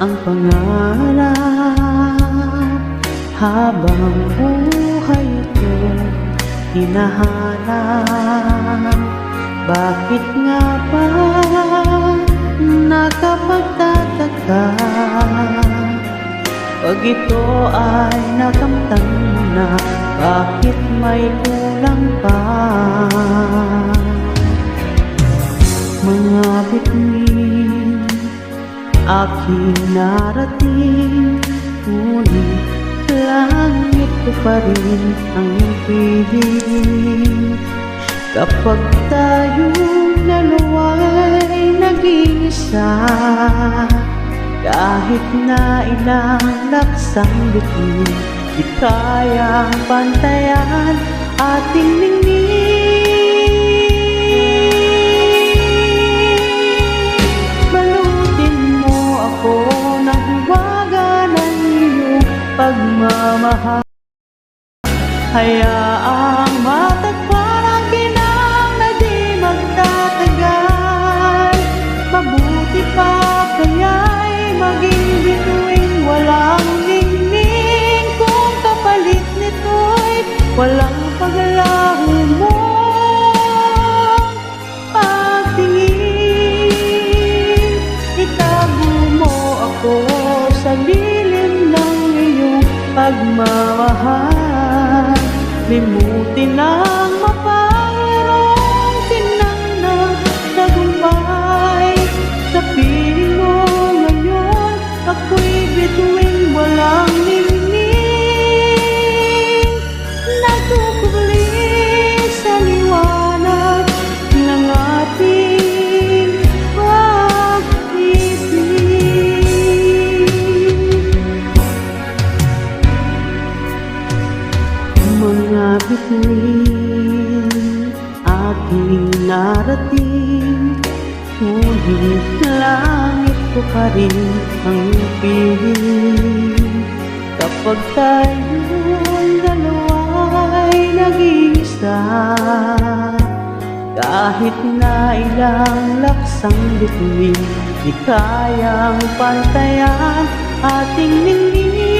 ang pangarap habang buhay ito hinahanap. Bakit nga ba nakapagtataka pag ito ay nakamtan mo na? Bakit may kulang pa? Mga bituin aking narating, ngunit langit ko pa rin ang piling. Kapag tayong dalawa'y nag-iisa, kahit na ilang laksang bituin, di kayang pantayan ating ningning. Balutin mo ako ng hiwaga ng iyong pagmamahal, hayaang matagpuan ang ginang na di magtatagal. Mabuti pa kaya'y maging bituing walang ningning, kung kapalit nito'y walang paglaho mo pagtingin. Itago mo ako sa lilim ng iyong pagmamahal, limutin ang mapangirong tinang na tagumpay. Sa piling mo ngayon, ako'y bituing walang ningning, nagkukubli sa liwanag ng ating pag-ibig. Mga bituin aking narating, ngunit langit ko pa rin ang piling. Kapag tayong dalawa'y nag-iisa, kahit na ilang laksang bituin, di kayang pantayan ating ningning.